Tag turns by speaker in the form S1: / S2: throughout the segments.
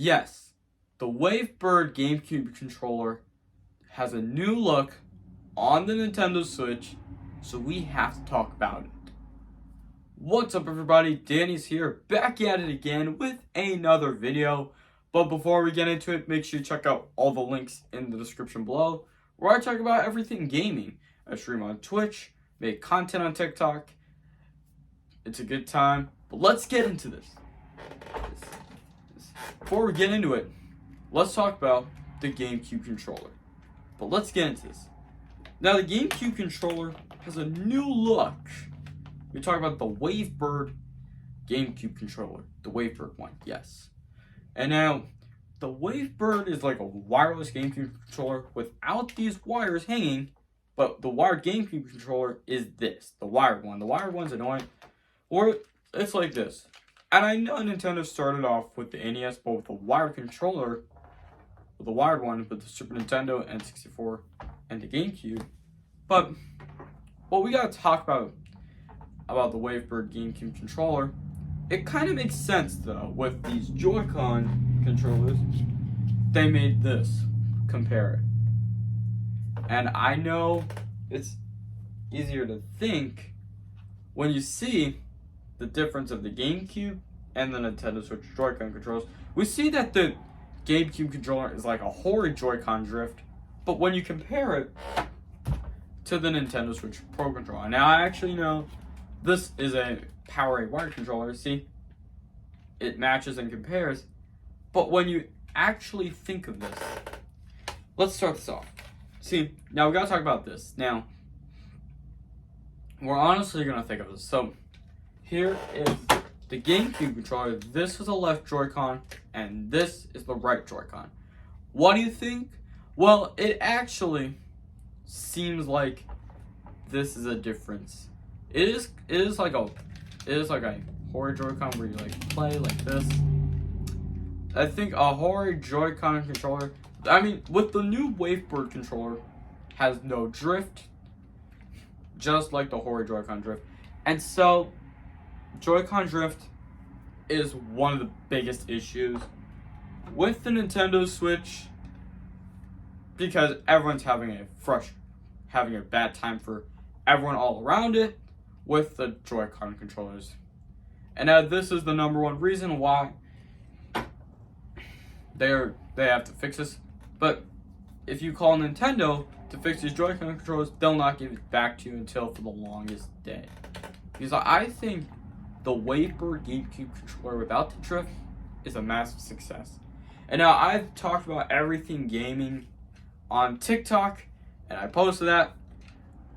S1: Yes, the Wavebird GameCube controller has a new look on the Nintendo Switch, so we have to talk about it. What's up everybody, Danny's here, back at it again with another video. But before we get into it, make sure you check out all the links in the description below, where I talk about everything gaming. I stream on Twitch, make content on TikTok. It's a good time, but let's get into this. Before we get into it, let's talk about the GameCube controller. But let's get into this. Now, the GameCube controller has a new look. We talk about the Wavebird GameCube controller. The Wavebird one, yes. And now, the Wavebird is like a wireless GameCube controller without these wires hanging. But the wired GameCube controller is this, the wired one. The wired one's annoying. Or it's like this. And I know Nintendo started off with the NES, but with a wired controller, with the wired one, with the Super Nintendo, N64, and the GameCube. But what we gotta talk about the Wavebird GameCube controller, it kind of makes sense though, with these Joy Con controllers. They made this, compare it. And I know it's easier to think when you see the difference of the GameCube and the Nintendo Switch Joy-Con controllers. We see that the GameCube controller is like a Hori Joy Con drift, but when you compare it to the Nintendo Switch Pro controller, now I actually know this is a Power 8 wired controller. See, it matches and compares, but when you actually think of this, let's start this off. See, now we gotta talk about this. Now, we're honestly gonna think of this. So, here is the GameCube controller. This is a left Joy-Con, and this is the right Joy-Con. What do you think? Well, it actually seems like this is a difference. It is like a Hori Joy-Con where you like play like this. I think a Hori Joy-Con controller, I mean, with the new Wavebird controller, has no drift, just like the Hori Joy-Con drift. And so, Joy-Con drift is one of the biggest issues with the Nintendo Switch, because everyone's having a bad time for everyone all around it with the Joy-Con controllers. And now this is the number one reason why they have to fix this. But if you call Nintendo to fix these Joy-Con controllers, they'll not give it back to you until for the longest day. Because I think the Wavebird GameCube controller without the drift is a massive success. And now I've talked about everything gaming on TikTok, and I posted that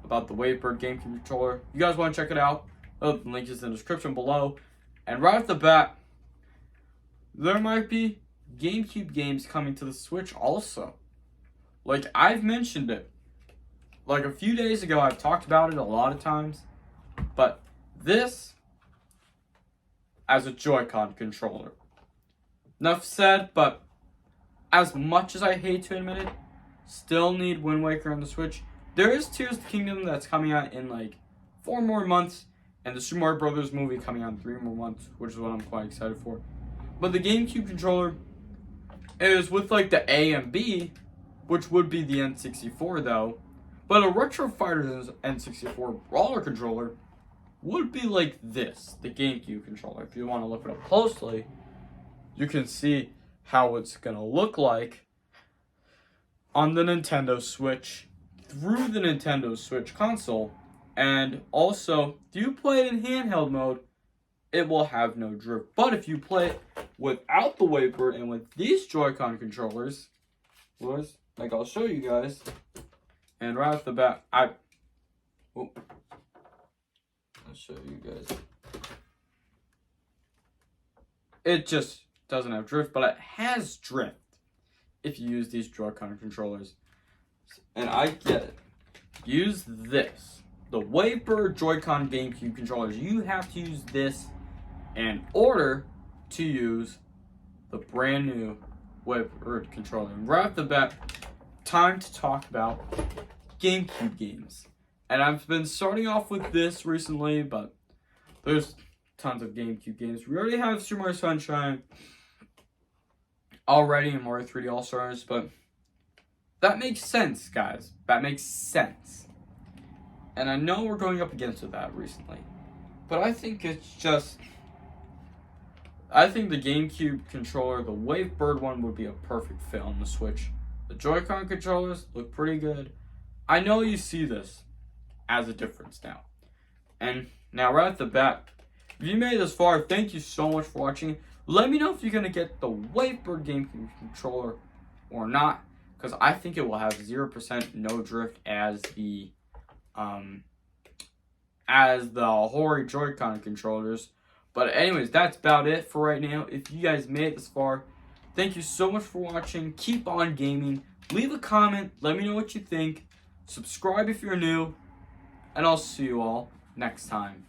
S1: about the Wavebird GameCube controller. You guys want to check it out? The link is in the description below. And right off the bat, there might be GameCube games coming to the Switch also. Like, I've mentioned it. Like, a few days ago, I've talked about it a lot of times. But this, as a Joy-Con controller. Enough said, but as much as I hate to admit it, still need Wind Waker on the Switch. There is Tears of the Kingdom that's coming out in like 4 more months, and the Super Mario Brothers movie coming out in 3 more months, which is what I'm quite excited for. But the GameCube controller is with like the A and B, which would be the N64 though. But a Retro Fighters N64 Brawler controller would be like this, the GameCube controller. If you want to look it up closely, you can see how it's going to look like on the Nintendo Switch through the Nintendo Switch console. And also, if you play it in handheld mode, it will have no drift. But if you play it without the Wavebird and with these Joy-Con controllers, like I'll show you guys, and right off the bat, I'll show you guys. It just doesn't have drift, but it has drift if you use these Joy-Con controllers. And I get it. Use this. The Wavebird Joy-Con GameCube controllers. You have to use this in order to use the brand new Wavebird controller. And right off the bat, time to talk about GameCube games. And I've been starting off with this recently, but there's tons of GameCube games. We already have Super Mario Sunshine. already in Mario 3D All-Stars, but that makes sense, guys. That makes sense. And I know we're going up against that recently, but I think it's just... I think the GameCube controller, the Wavebird one, would be a perfect fit on the Switch. The Joy-Con controllers look pretty good. I know you see this as a difference now. And now right off the bat, if you made it this far, thank you so much for watching. Let me know if you're going to get the Wavebird GameCube controller or not, because I think it will have 0% no drift as the Hori Joy Con controllers. But anyways, that's about it for right now. If you guys made it this far, thank you so much for watching. Keep on gaming. Leave a comment. Let me know what you think. Subscribe if you're new. And I'll see you all next time.